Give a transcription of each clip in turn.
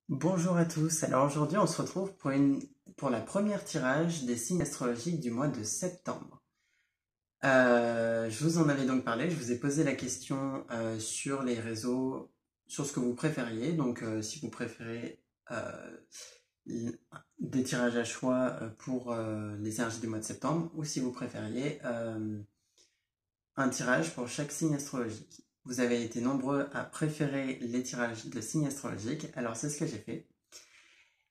Bonjour à tous, alors aujourd'hui on se retrouve pour la première tirage des signes astrologiques du mois de septembre. Je vous en avais donc parlé, je vous ai posé la question sur les réseaux, sur ce que vous préfériez, donc si vous préférez des tirages à choix pour les énergies du mois de septembre, ou si vous préfériez un tirage pour chaque signe astrologique. Vous avez été nombreux à préférer les tirages de signes astrologiques, alors c'est ce que j'ai fait.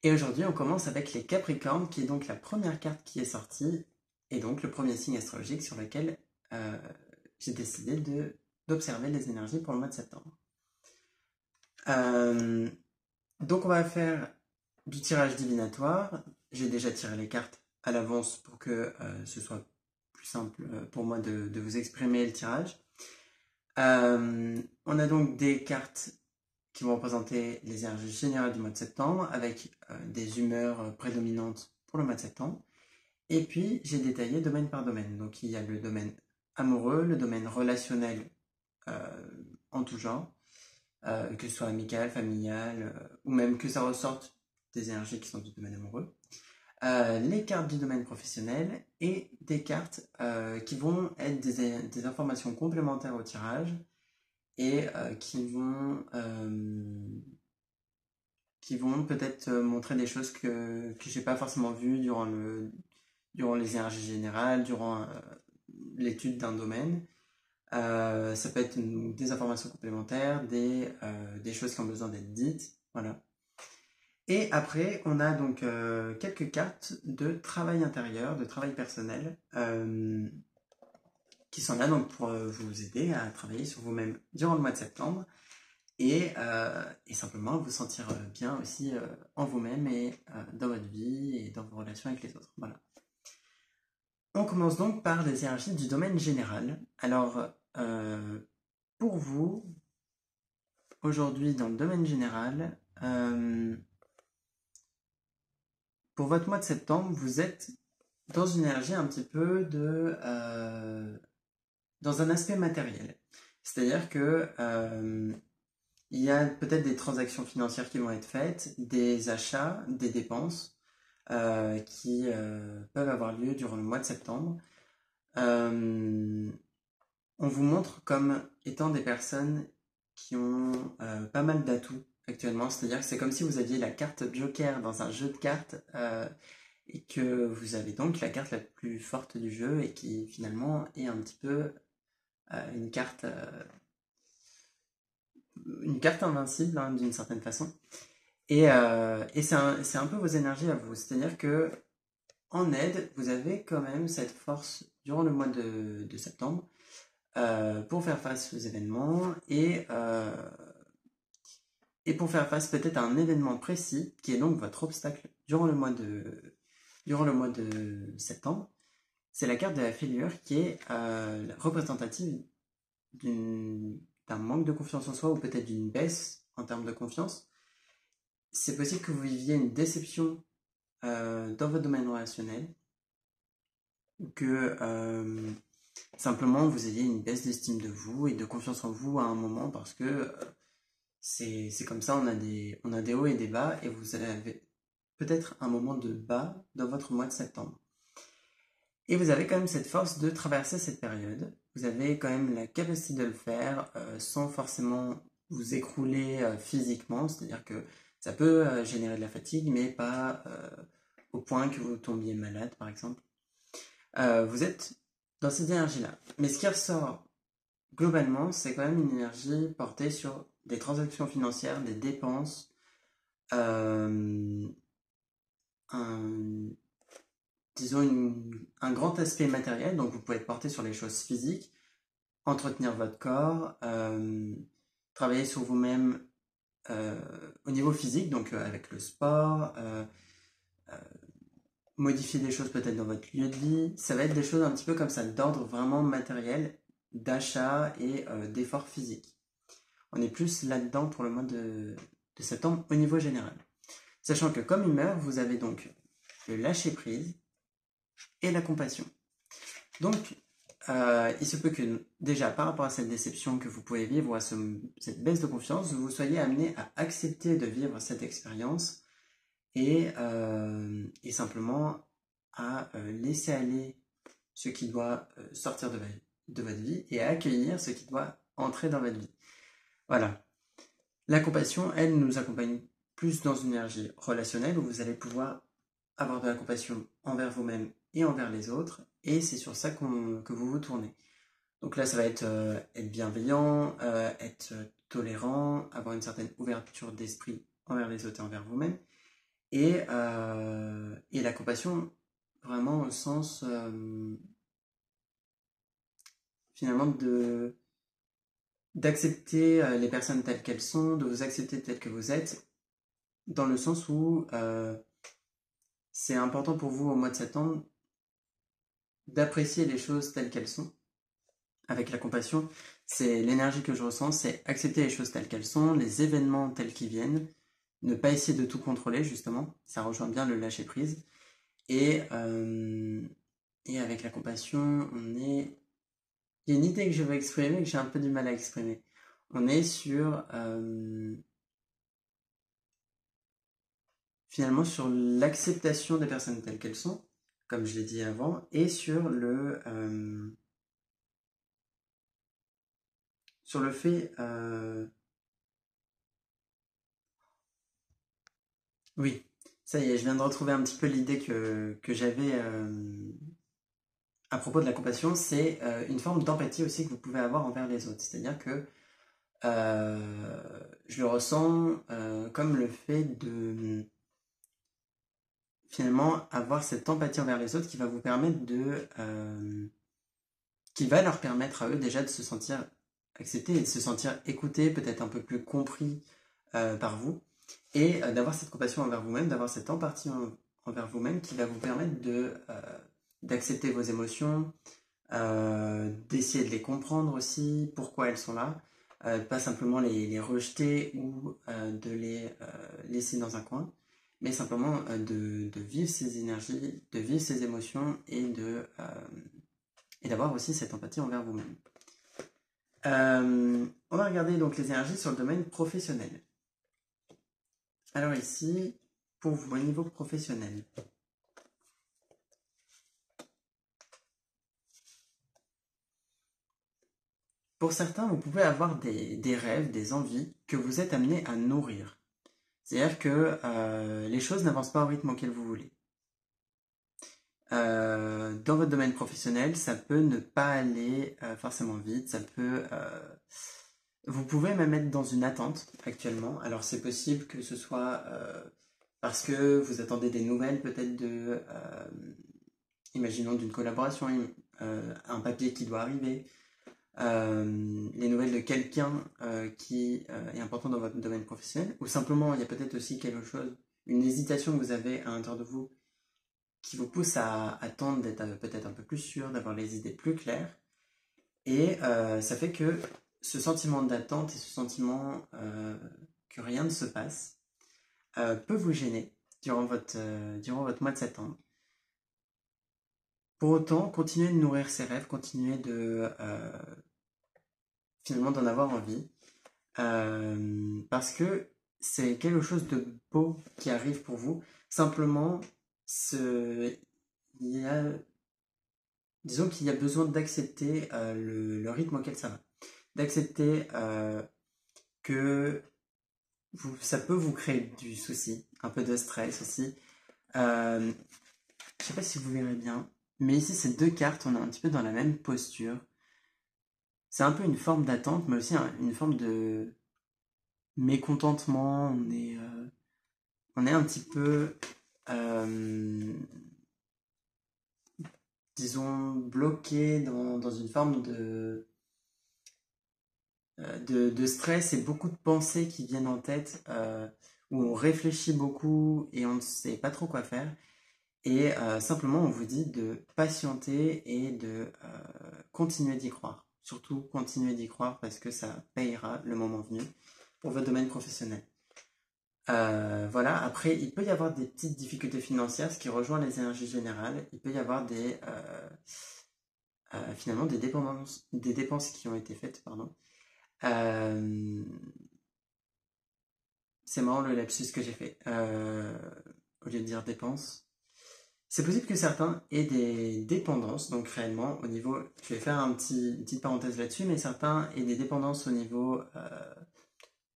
Et aujourd'hui, on commence avec les Capricornes, qui est donc la première carte qui est sortie, et donc le premier signe astrologique sur lequel euh, j'ai décidé d'observer les énergies pour le mois de septembre. Euh, donc on va faire du tirage divinatoire. J'ai déjà tiré les cartes à l'avance pour que ce soit plus simple pour moi de vous exprimer le tirage. On a donc des cartes qui vont représenter les énergies générales du mois de septembre avec des humeurs prédominantes pour le mois de septembre. Et puis, j'ai détaillé domaine par domaine. Donc, il y a le domaine amoureux, le domaine relationnel en tout genre, que ce soit amical, familial, ou même que ça ressorte des énergies qui sont du domaine amoureux. Les cartes du domaine professionnel et des cartes qui vont être des informations complémentaires au tirage et qui vont peut-être montrer des choses que j'ai pas forcément vues durant les énergies générales, durant l'étude d'un domaine. Ça peut être des informations complémentaires, des choses qui ont besoin d'être dites, voilà. Et après, on a donc quelques cartes de travail intérieur, de travail personnel, qui sont là donc pour vous aider à travailler sur vous-même durant le mois de septembre et simplement vous sentir bien aussi en vous-même et dans votre vie et dans vos relations avec les autres. Voilà. On commence donc par les énergies du domaine général. Alors, pour vous, aujourd'hui dans le domaine général, pour votre mois de septembre, vous êtes dans une énergie un petit peu dans un aspect matériel. C'est-à-dire que il y a peut-être des transactions financières qui vont être faites, des achats, des dépenses qui peuvent avoir lieu durant le mois de septembre. Euh, on vous montre comme étant des personnes qui ont pas mal d'atouts actuellement, c'est-à-dire que c'est comme si vous aviez la carte Joker dans un jeu de cartes et que vous avez donc la carte la plus forte du jeu et qui finalement est un petit peu une une carte invincible hein, d'une certaine façon. Et c'est un peu vos énergies à vous. C'est-à-dire que en aide, vous avez quand même cette force durant le mois de septembre pour faire face aux événements et pour faire face peut-être à un événement précis qui est donc votre obstacle durant le mois de septembre. C'est la carte de la fêlure qui est représentative d'un manque de confiance en soi ou peut-être d'une baisse en termes de confiance. C'est possible que vous viviez une déception dans votre domaine relationnel ou que simplement vous ayez une baisse d'estime de vous et de confiance en vous à un moment parce que c'est comme ça, on a des hauts et des bas et vous avez peut-être un moment de bas dans votre mois de septembre. Et vous avez quand même cette force de traverser cette période. Vous avez quand même la capacité de le faire sans forcément vous écrouler physiquement, c'est-à-dire que ça peut générer de la fatigue, mais pas au point que vous tombiez malade, par exemple. Vous êtes dans cette énergie-là. Mais ce qui ressort globalement, c'est quand même une énergie portée sur des transactions financières, des dépenses, euh, un, un grand aspect matériel. Donc vous pouvez être porté sur les choses physiques, entretenir votre corps, travailler sur vous-même au niveau physique, donc avec le sport, modifier des choses peut-être dans votre lieu de vie. Ça va être des choses un petit peu comme ça, d'ordre vraiment matériel, d'achat et d'effort physique. On est plus là-dedans pour le mois de septembre au niveau général. Sachant que comme humeur, vous avez donc le lâcher prise et la compassion. Donc, il se peut que déjà par rapport à cette déception que vous pouvez vivre ou à cette baisse de confiance, vous soyez amené à accepter de vivre cette expérience et simplement à laisser aller ce qui doit sortir de votre vie et à accueillir ce qui doit entrer dans votre vie. Voilà. La compassion, elle, nous accompagne plus dans une énergie relationnelle où vous allez pouvoir avoir de la compassion envers vous-même et envers les autres, et c'est sur ça que vous vous tournez. Donc là, ça va être être bienveillant, être tolérant, avoir une certaine ouverture d'esprit envers les autres et envers vous-même, et la compassion, vraiment au sens, finalement, d'accepter les personnes telles qu'elles sont, de vous accepter telles que vous êtes, dans le sens où c'est important pour vous au mois de septembre d'apprécier les choses telles qu'elles sont. Avec la compassion, c'est l'énergie que je ressens, c'est accepter les choses telles qu'elles sont, les événements tels qu'ils viennent, ne pas essayer de tout contrôler justement, ça rejoint bien le lâcher prise. Et avec la compassion, il y a une idée que je veux exprimer que j'ai un peu du mal à exprimer. On est sur finalement sur l'acceptation des personnes telles qu'elles sont, comme je l'ai dit avant, et sur le fait... oui, ça y est, je viens de retrouver un petit peu l'idée que j'avais à propos de la compassion, c'est une forme d'empathie aussi que vous pouvez avoir envers les autres. C'est-à-dire que je le ressens comme le fait de finalement avoir cette empathie envers les autres qui va vous permettre qui va leur permettre à eux déjà de se sentir acceptés et de se sentir écoutés, peut-être un peu plus compris par vous, et d'avoir cette compassion envers vous-même, d'avoir cette empathie envers vous-même qui va vous permettre d'accepter vos émotions, d'essayer de les comprendre aussi, pourquoi elles sont là, pas simplement les rejeter ou de les laisser dans un coin, mais simplement de vivre ces énergies, de vivre ces émotions et d'avoir aussi cette empathie envers vous-même. On va regarder donc les énergies sur le domaine professionnel. Alors ici, pour vous, au niveau professionnel, pour certains, vous pouvez avoir des rêves, des envies que vous êtes amené à nourrir. C'est-à-dire que les choses n'avancent pas au rythme auquel vous voulez. Dans votre domaine professionnel, ça peut ne pas aller forcément vite, vous pouvez même être dans une attente actuellement. Alors c'est possible que ce soit parce que vous attendez des nouvelles peut-être imaginons d'une collaboration, un papier qui doit arriver, les nouvelles de quelqu'un qui est important dans votre domaine professionnel, ou simplement il y a peut-être aussi quelque chose, une hésitation que vous avez à l'intérieur de vous qui vous pousse à attendre d'être peut-être un peu plus sûr, d'avoir les idées plus claires, et ça fait que ce sentiment d'attente et ce sentiment que rien ne se passe peut vous gêner durant votre mois de septembre. Pour autant, continuez de nourrir ces rêves, continuez finalement d'en avoir envie, parce que c'est quelque chose de beau qui arrive pour vous. Simplement, disons qu'il y a besoin d'accepter le rythme auquel ça va. D'accepter que ça peut vous créer du souci, un peu de stress aussi. Je ne sais pas si vous verrez bien, mais ici, ces deux cartes, on est un petit peu dans la même posture. C'est un peu une forme d'attente, mais aussi une forme de mécontentement. On est un petit peu, disons, bloqué dans une forme de stress et beaucoup de pensées qui viennent en tête, où on réfléchit beaucoup et on ne sait pas trop quoi faire. Et simplement, on vous dit de patienter et de continuer d'y croire. Surtout, continuer d'y croire parce que ça payera le moment venu pour votre domaine professionnel. Voilà, après, il peut y avoir des petites difficultés financières, ce qui rejoint les énergies générales. Il peut y avoir finalement des dépenses qui ont été faites, pardon. Euh, c'est marrant le lapsus que j'ai fait. Au lieu de dire dépenses. C'est possible que certains aient des dépendances, donc réellement, au niveau, je vais faire une petite parenthèse là-dessus, mais certains aient des dépendances au niveau,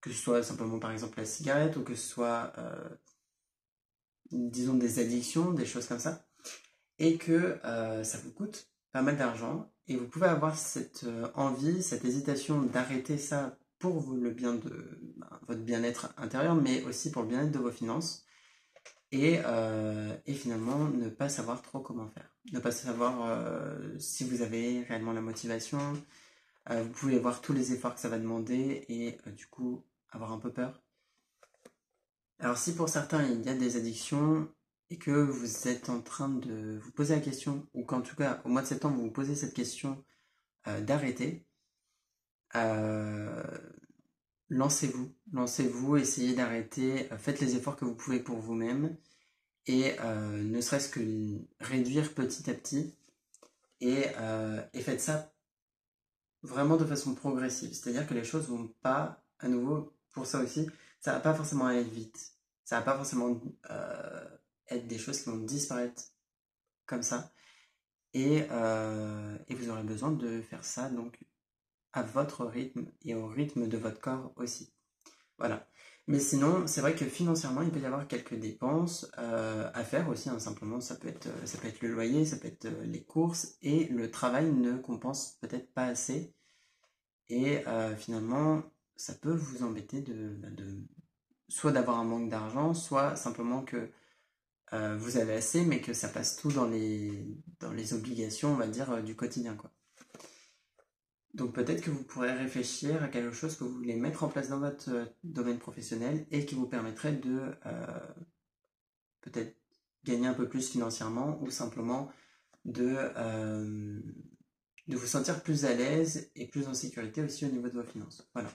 que ce soit simplement par exemple la cigarette, ou que ce soit, disons, des addictions, des choses comme ça, et que ça vous coûte pas mal d'argent, et vous pouvez avoir cette envie, cette hésitation d'arrêter ça pour le bien de votre bien-être intérieur, mais aussi pour le bien-être de vos finances. Et finalement, ne pas savoir trop comment faire. Ne pas savoir si vous avez réellement la motivation. Vous pouvez voir tous les efforts que ça va demander et du coup avoir un peu peur. Alors si pour certains il y a des addictions et que vous êtes en train de vous poser la question, ou qu'en tout cas au mois de septembre vous vous posez cette question d'arrêter, euh, lancez-vous, essayez d'arrêter, faites les efforts que vous pouvez pour vous-même et ne serait-ce que réduire petit à petit et faites ça vraiment de façon progressive. C'est-à-dire que les choses vont pas, à nouveau, pour ça aussi, ça va pas forcément aller vite. Ça va pas forcément être des choses qui vont disparaître comme ça. Et vous aurez besoin de faire ça donc à votre rythme et au rythme de votre corps aussi. Voilà. Mais sinon, c'est vrai que financièrement, il peut y avoir quelques dépenses à faire aussi, hein. Simplement, ça peut être le loyer, ça peut être les courses, et le travail ne compense peut-être pas assez. Et finalement, ça peut vous embêter soit d'avoir un manque d'argent, soit simplement que vous avez assez, mais que ça passe tout dans les obligations, on va dire, du quotidien, quoi. Donc peut-être que vous pourrez réfléchir à quelque chose que vous voulez mettre en place dans votre domaine professionnel et qui vous permettrait de peut-être gagner un peu plus financièrement ou simplement de, de vous sentir plus à l'aise et plus en sécurité aussi au niveau de vos finances. Voilà.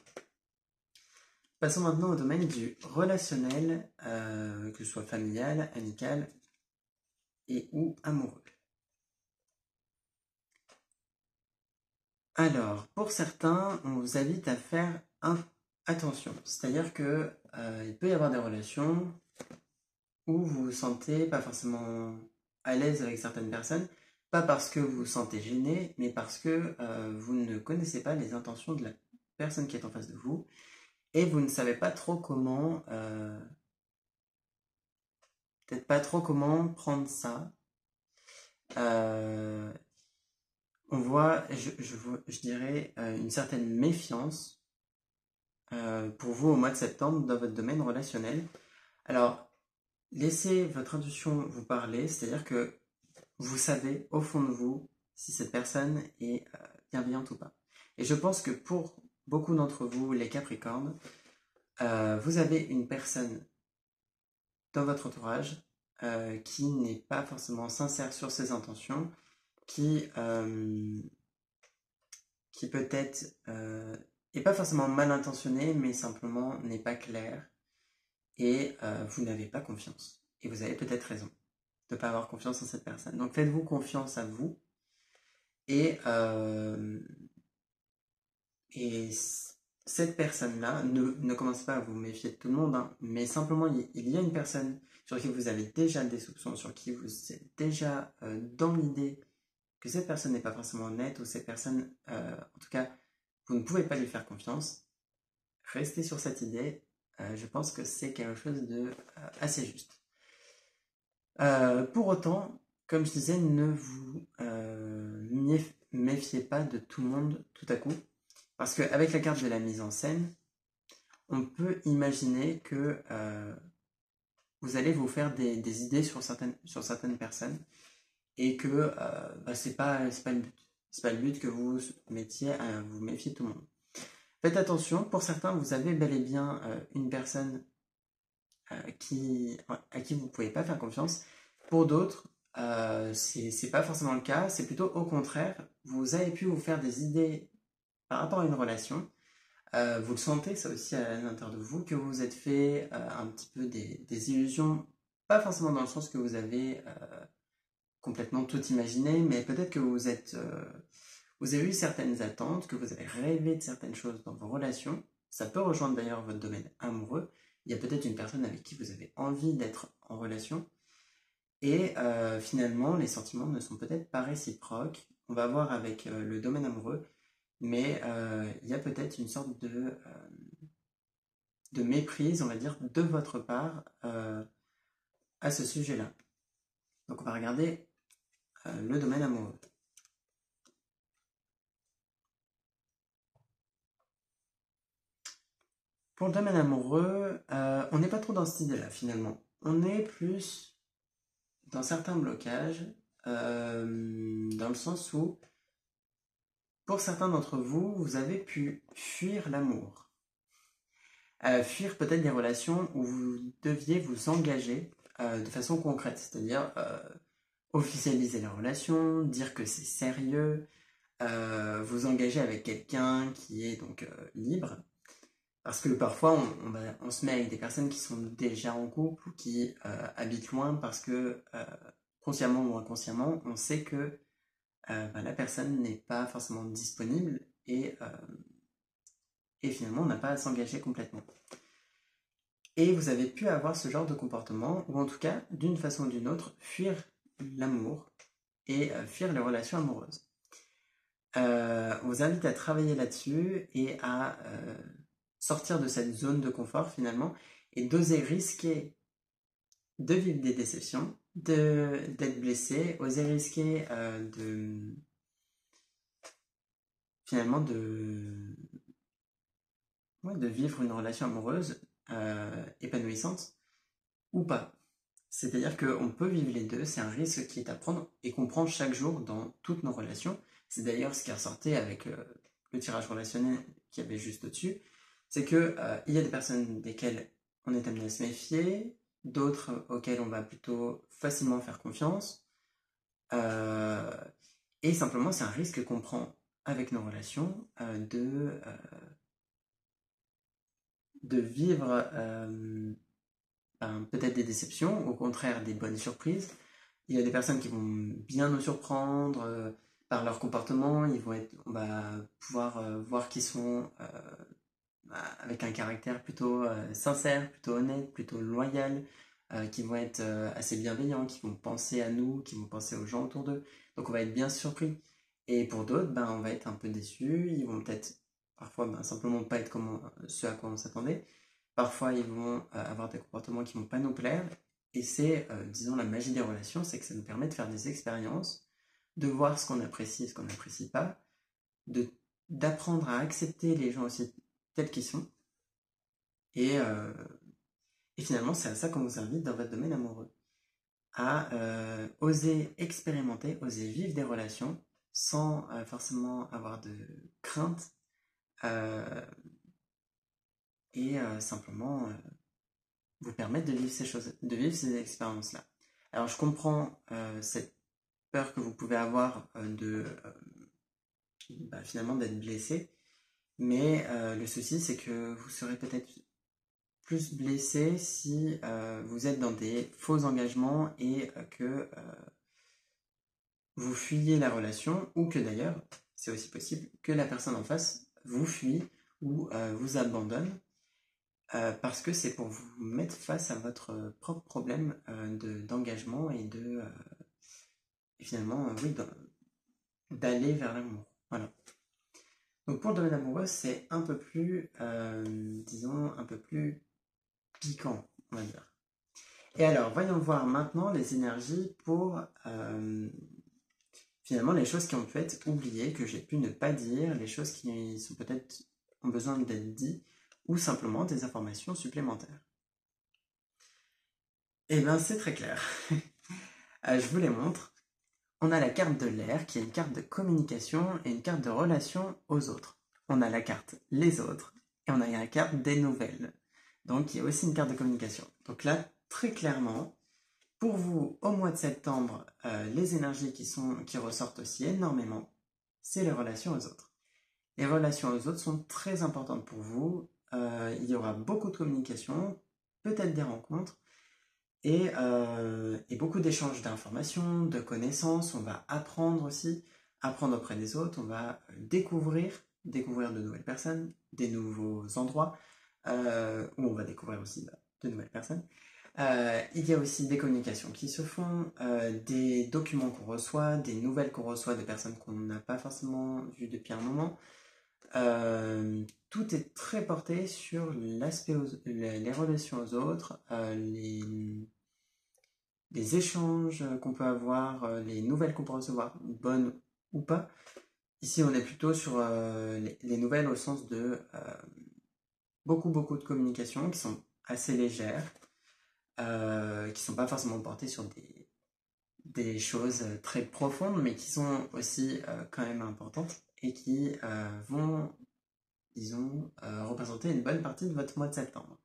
Passons maintenant au domaine du relationnel, que ce soit familial, amical et ou amoureux. Alors, pour certains, on vous invite à faire attention. C'est-à-dire que il peut y avoir des relations où vous vous sentez pas forcément à l'aise avec certaines personnes, pas parce que vous vous sentez gêné, mais parce que vous ne connaissez pas les intentions de la personne qui est en face de vous et vous ne savez pas trop comment, peut-être pas trop comment prendre ça. Euh, on voit, je dirais, une certaine méfiance pour vous au mois de septembre dans votre domaine relationnel. Alors, laissez votre intuition vous parler, c'est-à-dire que vous savez au fond de vous si cette personne est bienveillante ou pas. Et je pense que pour beaucoup d'entre vous, les Capricornes, vous avez une personne dans votre entourage qui n'est pas forcément sincère sur ses intentions, qui, euh, qui peut-être n'est pas forcément mal intentionné, mais simplement n'est pas clair, et vous n'avez pas confiance. Et vous avez peut-être raison de ne pas avoir confiance en cette personne. Donc faites-vous confiance à vous, et, euh, et cette personne-là, ne commencez pas à vous méfier de tout le monde, hein, mais simplement il y a une personne sur qui vous avez déjà des soupçons, sur qui vous êtes déjà dans l'idée que cette personne n'est pas forcément honnête, ou cette personne, en tout cas, vous ne pouvez pas lui faire confiance. Restez sur cette idée, je pense que c'est quelque chose de assez juste. Pour autant, comme je disais, ne vous méfiez pas de tout le monde tout à coup, parce qu'avec la carte de la mise en scène, on peut imaginer que vous allez vous faire des idées sur certaines personnes, et que c'est pas le but. C'est pas le but que vous mettiez à vous méfier de tout le monde. Faites attention, pour certains, vous avez bel et bien une personne à qui vous ne pouvez pas faire confiance. Pour d'autres, c'est pas forcément le cas, c'est plutôt au contraire, vous avez pu vous faire des idées par rapport à une relation. Vous le sentez, ça aussi, à l'intérieur de vous, que vous vous êtes fait un petit peu des illusions, pas forcément dans le sens que vous avez complètement tout imaginer, mais peut-être que vous avez eu certaines attentes, que vous avez rêvé de certaines choses dans vos relations. Ça peut rejoindre d'ailleurs votre domaine amoureux. Il y a peut-être une personne avec qui vous avez envie d'être en relation. Et finalement, les sentiments ne sont peut-être pas réciproques. On va voir avec le domaine amoureux, mais il y a peut-être une sorte de méprise, on va dire, de votre part à ce sujet-là. Donc on va regarder le domaine amoureux. Pour le domaine amoureux, on n'est pas trop dans cette idée-là finalement. On est plus dans certains blocages, dans le sens où, pour certains d'entre vous, vous avez pu fuir l'amour. Fuir peut-être des relations où vous deviez vous engager de façon concrète, c'est-à-dire officialiser la relation, dire que c'est sérieux, vous engager avec quelqu'un qui est donc libre. Parce que parfois, on se met avec des personnes qui sont déjà en couple ou qui habitent loin parce que, consciemment ou inconsciemment, on sait que la personne n'est pas forcément disponible et finalement, on n'a pas à s'engager complètement. Et vous avez pu avoir ce genre de comportement, ou en tout cas, d'une façon ou d'une autre, fuir l'amour et fuir les relations amoureuses. On vous invite à travailler là-dessus et à sortir de cette zone de confort finalement et d'oser risquer de vivre des déceptions, d'être blessé, oser risquer finalement de vivre une relation amoureuse épanouissante ou pas. C'est-à-dire qu'on peut vivre les deux, c'est un risque qui est à prendre et qu'on prend chaque jour dans toutes nos relations. C'est d'ailleurs ce qui ressortait avec le tirage relationnel qu'il y avait juste au-dessus. C'est qu'il y a des personnes desquelles on est amené à se méfier, d'autres auxquelles on va plutôt facilement faire confiance. Et simplement, c'est un risque qu'on prend avec nos relations de vivre peut-être des déceptions, au contraire des bonnes surprises. Il y a des personnes qui vont bien nous surprendre par leur comportement, on va pouvoir voir qu'ils sont avec un caractère plutôt sincère, plutôt honnête, plutôt loyal, qui vont être assez bienveillants, qui vont penser à nous, qui vont penser aux gens autour d'eux. Donc on va être bien surpris. Et pour d'autres, on va être un peu déçus, ils vont peut-être parfois simplement pas être comme ce à quoi on s'attendait. Parfois ils vont avoir des comportements qui vont pas nous plaire. Et c'est, disons, la magie des relations, c'est que ça nous permet de faire des expériences, de voir ce qu'on apprécie et ce qu'on n'apprécie pas, d'apprendre à accepter les gens aussi tels qu'ils sont. Et finalement, c'est à ça qu'on vous invite dans votre domaine amoureux. À oser expérimenter, oser vivre des relations sans forcément avoir de crainte et simplement vous permettre de vivre ces choses, de vivre ces expériences-là. Alors je comprends cette peur que vous pouvez avoir finalement d'être blessé, mais le souci c'est que vous serez peut-être plus blessé si vous êtes dans des faux engagements et que vous fuyez la relation, ou que d'ailleurs, c'est aussi possible que la personne en face vous fuit ou vous abandonne parce que c'est pour vous mettre face à votre propre problème d'engagement et et finalement, oui, d'aller vers l'amour. Voilà. Donc pour le domaine amoureux, c'est un peu plus, disons, un peu plus piquant, on va dire. Et alors, voyons voir maintenant les énergies pour finalement les choses qui ont pu être oubliées, que j'ai pu ne pas dire, les choses qui sont peut-être ont besoin d'être dites, ou simplement des informations supplémentaires. Eh bien, c'est très clair. Je vous les montre. On a la carte de l'air, qui est une carte de communication et une carte de relation aux autres. On a la carte les autres, et on a la carte des nouvelles. Donc, il y a aussi une carte de communication. Donc là, très clairement, pour vous, au mois de septembre, les énergies qui ressortent aussi énormément, c'est les relations aux autres. Les relations aux autres sont très importantes pour vous. Il y aura beaucoup de communication, peut-être des rencontres, et beaucoup d'échanges d'informations, de connaissances. On va apprendre aussi, apprendre auprès des autres. On va découvrir de nouvelles personnes, des nouveaux endroits, où on va découvrir aussi de nouvelles personnes. Il y a aussi des communications qui se font, des documents qu'on reçoit, des nouvelles qu'on reçoit de personnes qu'on n'a pas forcément vues depuis un moment. Tout est très porté sur les relations aux autres, les échanges qu'on peut avoir, les nouvelles qu'on peut recevoir, bonnes ou pas. Ici, on est plutôt sur les nouvelles au sens de beaucoup de communications qui sont assez légères, qui sont pas forcément portées sur des choses très profondes, mais qui sont aussi quand même importantes et qui vont, disons, représenter une bonne partie de votre mois de septembre.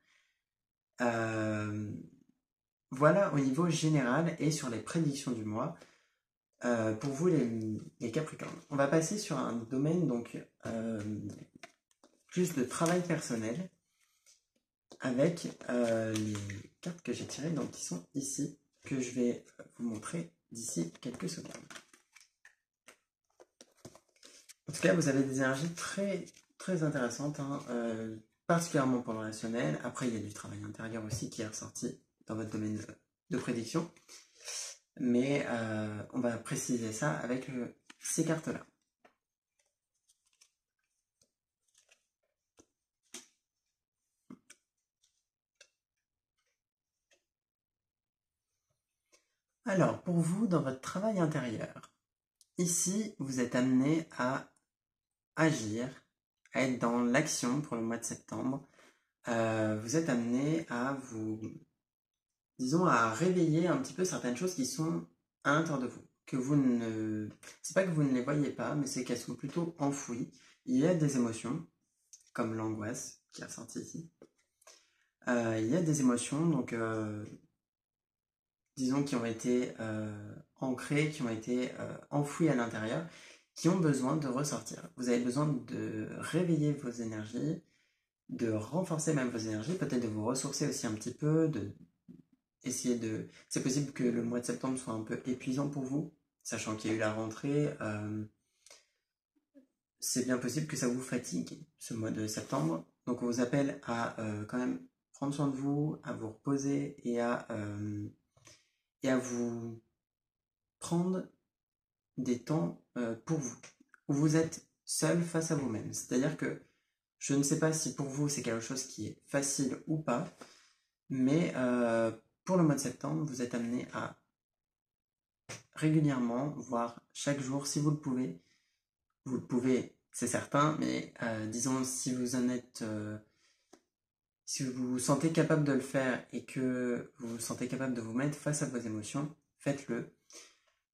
Voilà au niveau général et sur les prédictions du mois. Pour vous les Capricornes. On va passer sur un domaine donc plus de travail personnel avec les cartes que j'ai tirées, donc qui sont ici, que je vais vous montrer d'ici quelques secondes. En tout cas, vous avez des énergies très intéressantes, hein, particulièrement pour le relationnel. Après, il y a du travail intérieur aussi qui est ressorti dans votre domaine de prédiction. Mais on va préciser ça avec ces cartes-là. Alors, pour vous, dans votre travail intérieur, ici, vous êtes amené à agir, à être dans l'action pour le mois de septembre. Vous êtes amené à disons, à réveiller un petit peu certaines choses qui sont à l'intérieur de vous. C'est pas que vous ne les voyez pas, mais c'est qu'elles sont plutôt enfouies. Il y a des émotions, comme l'angoisse, qui est ressortie ici. Il y a des émotions, donc, disons, qui ont été ancrées, qui ont été enfouies à l'intérieur, qui ont besoin de ressortir. Vous avez besoin de réveiller vos énergies, de renforcer même vos énergies, peut-être de vous ressourcer aussi un petit peu, C'est possible que le mois de septembre soit un peu épuisant pour vous, sachant qu'il y a eu la rentrée. C'est bien possible que ça vous fatigue, ce mois de septembre. Donc on vous appelle à quand même prendre soin de vous, à vous reposer et à vous prendre des temps pour vous, où vous êtes seul face à vous-même. C'est-à-dire que je ne sais pas si pour vous c'est quelque chose qui est facile ou pas, mais pour le mois de septembre, vous êtes amené à régulièrement, voire chaque jour, si vous le pouvez. Vous le pouvez, c'est certain, mais disons, si vous en êtes... si vous vous sentez capable de le faire et que vous vous sentez capable de vous mettre face à vos émotions, faites-le.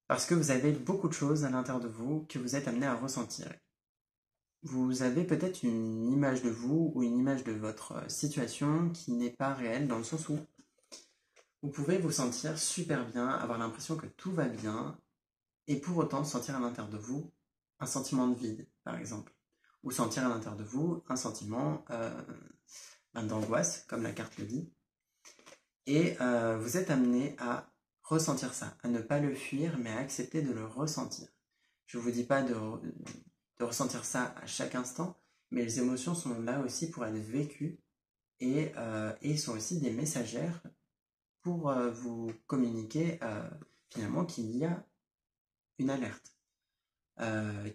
Parce que vous avez beaucoup de choses à l'intérieur de vous que vous êtes amené à ressentir. Vous avez peut-être une image de vous ou une image de votre situation qui n'est pas réelle, dans le sens où vous pouvez vous sentir super bien, avoir l'impression que tout va bien, et pour autant sentir à l'intérieur de vous un sentiment de vide, par exemple. Ou sentir à l'intérieur de vous un sentiment d'angoisse, comme la carte le dit. Et vous êtes amené à ressentir ça, à ne pas le fuir, mais à accepter de le ressentir. Je ne vous dis pas de ressentir ça à chaque instant, mais les émotions sont là aussi pour être vécues et sont aussi des messagères pour vous communiquer finalement qu'il y a une alerte.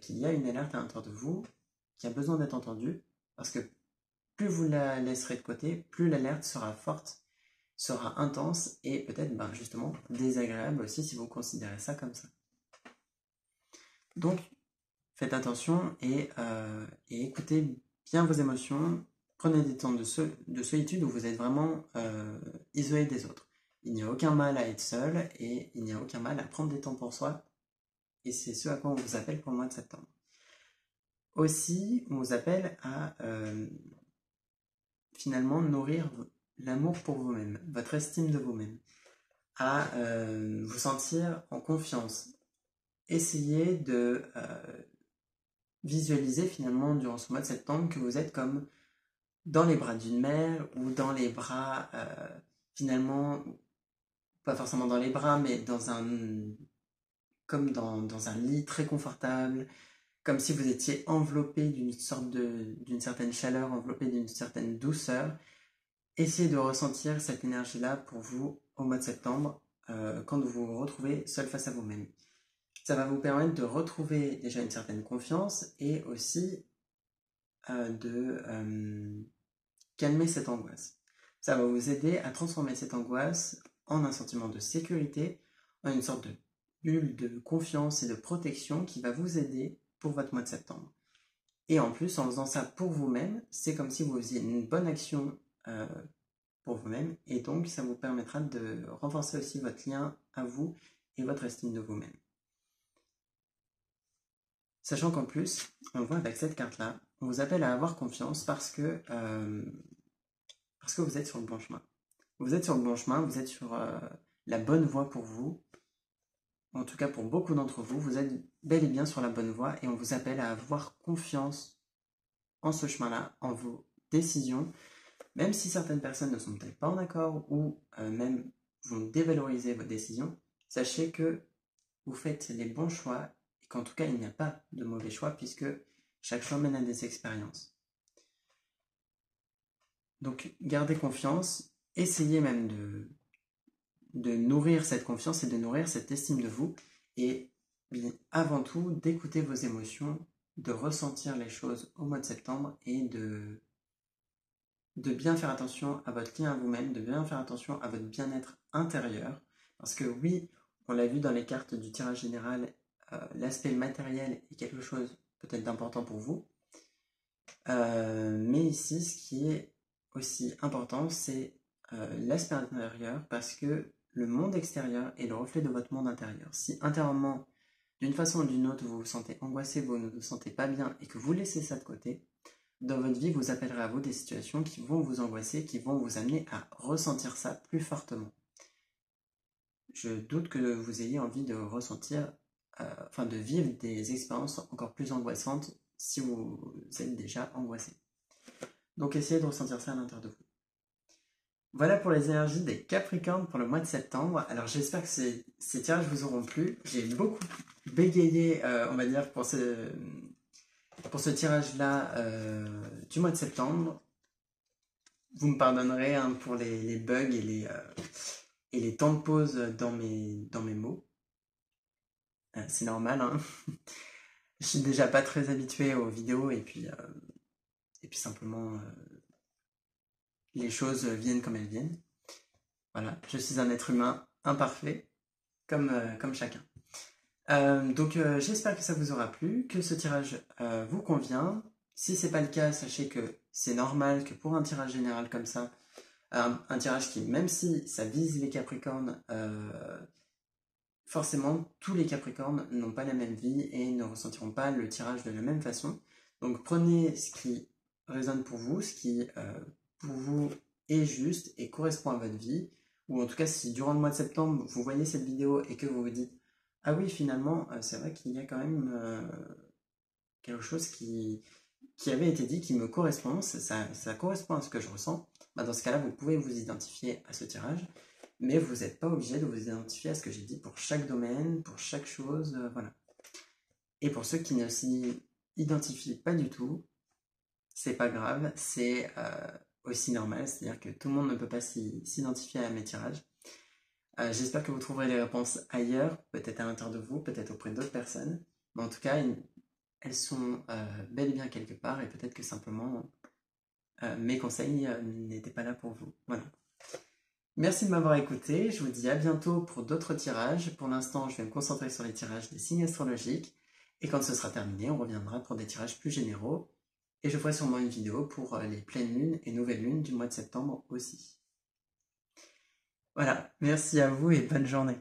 Qu'il y a une alerte à l'intérieur de vous qui a besoin d'être entendue, parce que plus vous la laisserez de côté, plus l'alerte sera forte, sera intense et peut-être justement désagréable aussi si vous considérez ça comme ça. Donc faites attention et écoutez bien vos émotions, prenez des temps de solitude où vous êtes vraiment isolé des autres. Il n'y a aucun mal à être seul et il n'y a aucun mal à prendre des temps pour soi, et c'est ce à quoi on vous appelle pour le mois de septembre. Aussi, on vous appelle à finalement nourrir l'amour pour vous-même, votre estime de vous-même, à vous sentir en confiance. Essayez de visualiser finalement durant ce mois de septembre que vous êtes comme dans les bras d'une mère ou dans les bras finalement pas forcément dans les bras, mais comme dans un lit très confortable, comme si vous étiez enveloppé d'une certaine chaleur, enveloppé d'une certaine douceur. Essayez de ressentir cette énergie-là pour vous au mois de septembre, quand vous vous retrouvez seul face à vous-même. Ça va vous permettre de retrouver déjà une certaine confiance et aussi de calmer cette angoisse. Ça va vous aider à transformer cette angoisse en un sentiment de sécurité, en une sorte de bulle de confiance et de protection qui va vous aider pour votre mois de septembre. Et en plus, en faisant ça pour vous-même, c'est comme si vous faisiez une bonne action pour vous-même, et donc ça vous permettra de renforcer aussi votre lien à vous et votre estime de vous-même. Sachant qu'en plus, on voit avec cette carte-là, on vous appelle à avoir confiance parce que vous êtes sur le bon chemin. Vous êtes sur le bon chemin, vous êtes sur la bonne voie pour vous. En tout cas, pour beaucoup d'entre vous, vous êtes bel et bien sur la bonne voie et on vous appelle à avoir confiance en ce chemin-là, en vos décisions, même si certaines personnes ne sont peut-être pas en accord ou même vont dévaloriser vos décisions. Sachez que vous faites les bons choix et qu'en tout cas, il n'y a pas de mauvais choix puisque chaque choix mène à des expériences. Donc, gardez confiance, essayez même de nourrir cette confiance et de nourrir cette estime de vous. Et bien, avant tout, d'écouter vos émotions, de ressentir les choses au mois de septembre et de bien faire attention à votre lien à vous-même, de bien faire attention à votre bien-être intérieur. Parce que oui, on l'a vu dans les cartes du tirage général, l'aspect matériel est quelque chose peut-être d'important pour vous. Mais ici, ce qui est aussi important, c'est l'aspect intérieur, parce que le monde extérieur est le reflet de votre monde intérieur. Si intérieurement, d'une façon ou d'une autre, vous vous sentez angoissé, vous ne vous sentez pas bien et que vous laissez ça de côté, dans votre vie, vous appellerez à vous des situations qui vont vous angoisser, qui vont vous amener à ressentir ça plus fortement. Je doute que vous ayez envie de ressentir, de vivre des expériences encore plus angoissantes si vous êtes déjà angoissé. Donc essayez de ressentir ça à l'intérieur de vous. Voilà pour les énergies des Capricornes pour le mois de septembre. Alors j'espère que ces tirages vous auront plu. J'ai beaucoup bégayé, on va dire, pour ce tirage-là du mois de septembre. Vous me pardonnerez pour les bugs et les temps de pause dans mes mots. C'est normal, hein. Je suis déjà pas très habitué aux vidéos et puis simplement les choses viennent comme elles viennent. Voilà, je suis un être humain imparfait comme chacun. Donc j'espère que ça vous aura plu, que ce tirage vous convient. Si c'est pas le cas, sachez que c'est normal que pour un tirage général comme ça, un tirage qui, même si ça vise les Capricornes, forcément tous les Capricornes n'ont pas la même vie et ne ressentiront pas le tirage de la même façon. Donc prenez ce qui résonne pour vous, ce qui pour vous est juste et correspond à votre vie. Ou en tout cas, si durant le mois de septembre, vous voyez cette vidéo et que vous vous dites « Ah oui, finalement, c'est vrai qu'il y a quand même quelque chose qui avait été dit, qui me correspond, ça correspond à ce que je ressens. » Dans ce cas-là, vous pouvez vous identifier à ce tirage, mais vous n'êtes pas obligé de vous identifier à ce que j'ai dit pour chaque domaine, pour chaque chose, voilà. Et pour ceux qui ne s'y identifient pas du tout, c'est pas grave, c'est aussi normal, c'est-à-dire que tout le monde ne peut pas s'identifier à mes tirages. J'espère que vous trouverez les réponses ailleurs, peut-être à l'intérieur de vous, peut-être auprès d'autres personnes, mais en tout cas, elles sont bel et bien quelque part, et peut-être que simplement mes conseils n'étaient pas là pour vous. Voilà. Merci de m'avoir écouté, je vous dis à bientôt pour d'autres tirages. Pour l'instant, je vais me concentrer sur les tirages des signes astrologiques, et quand ce sera terminé, on reviendra pour des tirages plus généraux. Et je ferai sûrement une vidéo pour les pleines lunes et nouvelles lunes du mois de septembre aussi. Voilà, merci à vous et bonne journée.